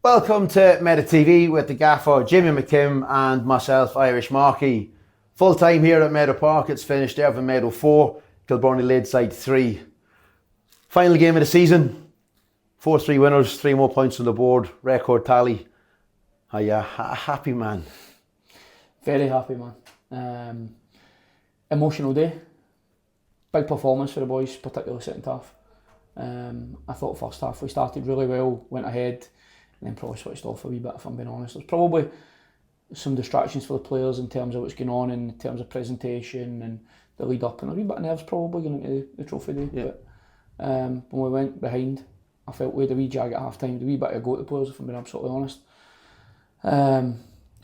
Welcome to Medda TV with the Gaffer Jamie McKim and myself, Irish Marky. Full time here at Medda Park. It's finished there for Meadow 4, Kilburn Lid side 3. Final game of the season. 4-3 winners, 3 more points on the board, record tally. Are you a happy man? Very happy, man. Emotional day. Big performance for the boys, particularly second half. I thought first half we started really well, went ahead, and then probably switched off a wee bit, if I'm being honest. There's probably some distractions for the players in terms of what's going on, in terms of presentation and the lead up, and a wee bit of nerves probably going into the trophy day. Yeah. But when we went behind, I felt we had a wee jag at half time, a wee bit of go to the players, if I'm being absolutely honest.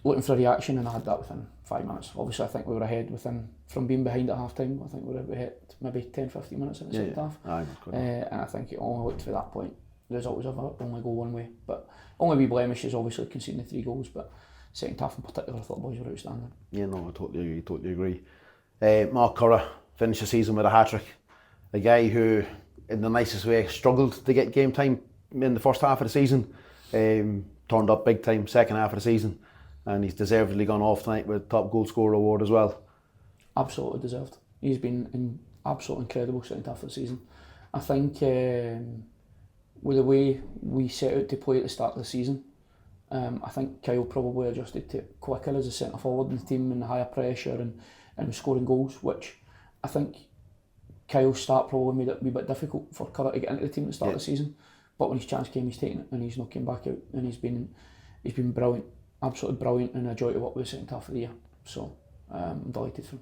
Looking for a reaction, and I had that within 5 minutes. Obviously, I think we were ahead from being behind at half time. I think we were ahead maybe 10-15 minutes in the second half. And I think it only looked to that point. The result was only go one way. But only wee blemish is obviously conceding the 3 goals. But second half in particular, I thought the boys were outstanding. Yeah, no, I totally agree. Mark Curra finished the season with a hat-trick. A guy who, in the nicest way, struggled to get game time in the first half of the season. Turned up big time second half of the season. And he's deservedly gone off tonight with top goal scorer award as well. Absolutely deserved. He's been absolutely incredible second half of the season. I think with the way we set out to play at the start of the season, I think Kyle probably adjusted to it quicker as a centre forward in the team, and higher pressure and scoring goals, which I think Kyle's start probably made it a wee bit difficult for Curra to get into the team at the start of the season. But when his chance came, he's taken it, and he's not came back out, and he's been brilliant. Absolutely brilliant, and a joy to work with the second half of the year. So I'm delighted for him.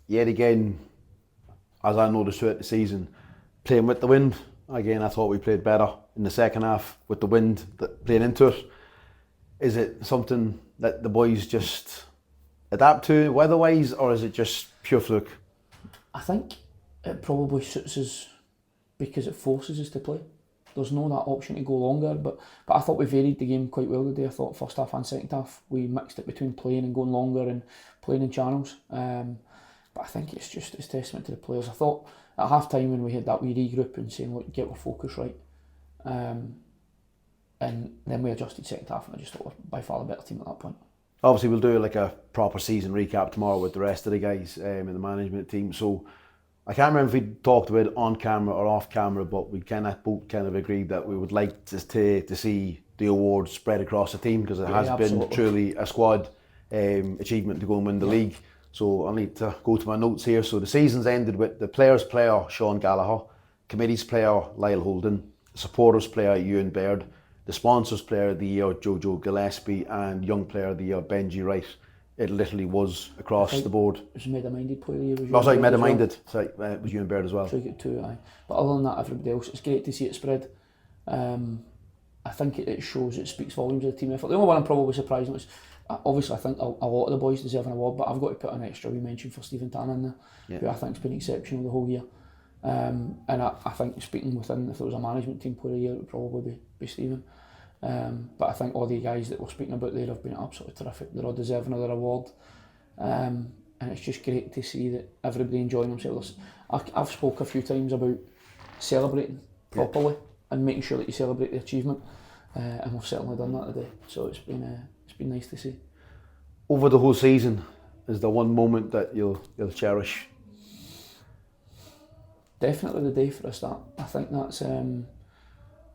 Yet again, as I noticed throughout the season, playing with the wind. Again, I thought we played better in the second half with the wind playing into it. Is it something that the boys just adapt to weather-wise, or is it just pure fluke? I think it probably suits us because it forces us to play. There's no that option to go longer, but I thought we varied the game quite well today. I thought first half and second half we mixed it between playing and going longer and playing in channels. But I think it's testament to the players. I thought at half time when we had that wee regroup and saying, look, get our focus right, and then we adjusted second half, and I just thought we were by far the better team at that point. Obviously we'll do like a proper season recap tomorrow with the rest of the guys in the management team. So I can't remember if we talked about it on camera or off camera, but we both agreed that we would like to see the awards spread across the team, because it has been truly a squad achievement to go and win the league. So I need to go to my notes here. So the season's ended with the players' player Sean Gallagher, committee's player Lyle Holden, supporters player Ewan Baird, the sponsors player of the year Jojo Gillespie, and young player of the year Benji Wright. It literally was across the board. It was Medda Minded player of the year. Medda Minded. Sorry, it was Ewan Baird as well. So you get 2, aye. But other than that, everybody else, it's great to see it spread. I think it shows, it speaks volumes of the team effort. The only one I'm probably surprised was, obviously I think a lot of the boys deserve an award, but I've got to put an extra wee mention for Stephen Tanner in there, who I think's been exceptional the whole year. And I think speaking within, if there was a management team player of the year, it would probably be Stephen. But I think all the guys that we're speaking about there have been absolutely terrific. They're all deserving of their award. And it's just great to see that everybody enjoying themselves. I've spoke a few times about celebrating properly and making sure that you celebrate the achievement, and we've certainly done that today. So it's been nice to see. Over the whole season, is there one moment that you'll cherish? Definitely the day for a start. I think that's when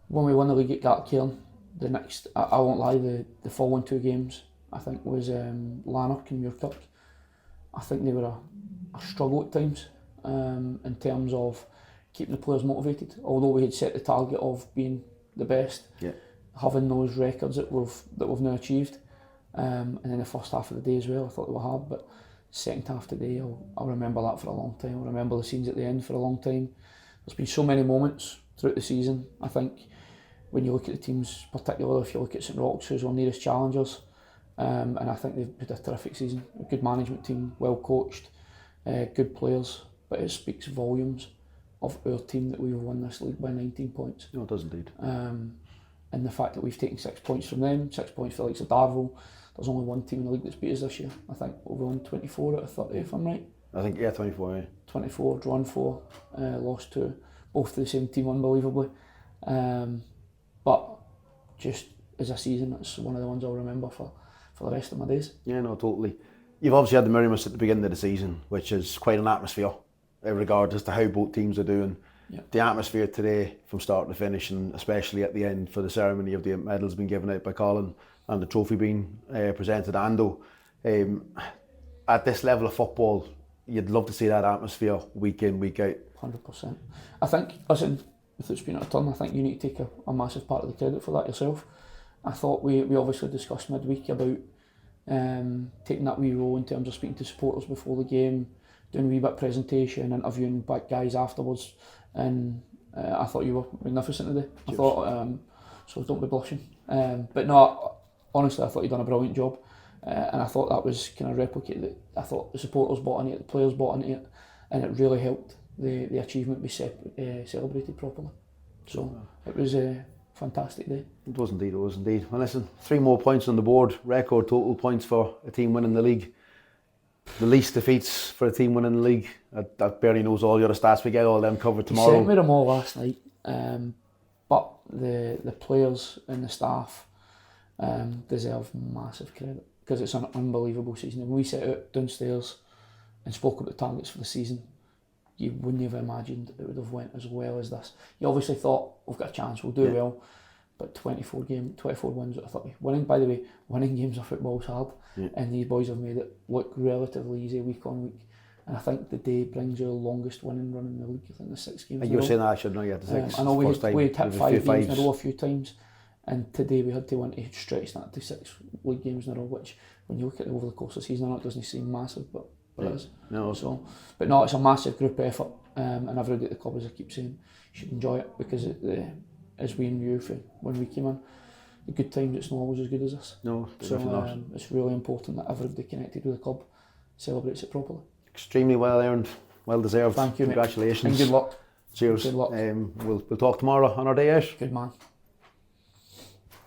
we won the league at Gartcairn. The next, I won't lie, the following 2 games I think was Lanark and Muirkirk. I think they were a struggle at times in terms of keeping the players motivated. Although we had set the target of being the best, having those records that we've now achieved, and then the first half of the day as well, I thought they were hard. But second half today, I'll remember that for a long time. I'll remember the scenes at the end for a long time. There's been so many moments throughout the season. I think when you look at the teams, particularly if you look at St Roch's, who's our nearest challengers, and I think they've had a terrific season. A good management team, well coached, good players, but it speaks volumes of our team that we've won this league by 19 points. No, it does indeed. And the fact that we've taken 6 points from them, 6 points for the likes of Darvel. There's only one team in the league that's beat us this year. I think we've won 24 out of 30, if I'm right. I think, 24, 24, drawn 4, lost 2. Both to the same team, unbelievably. But just as a season, it's one of the ones I'll remember for the rest of my days. Yeah, no, totally. You've obviously had the Mirimus at the beginning of the season, which is quite an atmosphere, regardless to how both teams are doing. Yeah. The atmosphere today, from start to finish, and especially at the end for the ceremony of the medals being given out by Colin and the trophy being presented to Ando. At this level of football, you'd love to see that atmosphere week in, week out. 100%. I think, listen, if it's been out of turn, I think you need to take a massive part of the credit for that yourself. I thought we obviously discussed midweek about taking that wee role in terms of speaking to supporters before the game, doing a wee bit of presentation, interviewing back guys afterwards, and I thought you were magnificent today. Cheers. I thought, so don't be blushing. But no, honestly, I thought you'd done a brilliant job, and I thought that was kind of replicated. I thought the supporters bought into it, the players bought into it, and it really helped the achievement be celebrated properly. So it was a fantastic day. It was indeed, Well, listen, 3 more points on the board, record total points for a team winning the league. The least defeats for a team winning the league. That barely knows all the other stats. We get all them covered tomorrow. He sent me them all last night, but the players and the staff deserve massive credit because it's an unbelievable season. When we set out downstairs and spoke about targets for the season, you wouldn't have imagined it would have went as well as this. You obviously thought, we've got a chance, we'll do well, but 24 wins out of 30. Winning games of football is hard, and these boys have made it look relatively easy week on week. And I think the day brings your longest winning run in the league. I think the 6 games. You were saying that I should know you had the 6. I know we had hit 5 games in a row a few times, and today we had to win to stretch that to 6 league games in a row, which when you look at it over the course of the season, I know it doesn't seem massive, but it is. No. So, but no, it's a massive group effort, and everybody at the club, as I keep saying, should enjoy it because as we knew from when we came in, the good times, it's not always as good as this. No, so it's really important that everybody connected with the club celebrates it properly. Extremely well earned, well deserved. Thank you, congratulations, mate. And good luck. Cheers. Good luck. We'll talk tomorrow on our day out. Good man.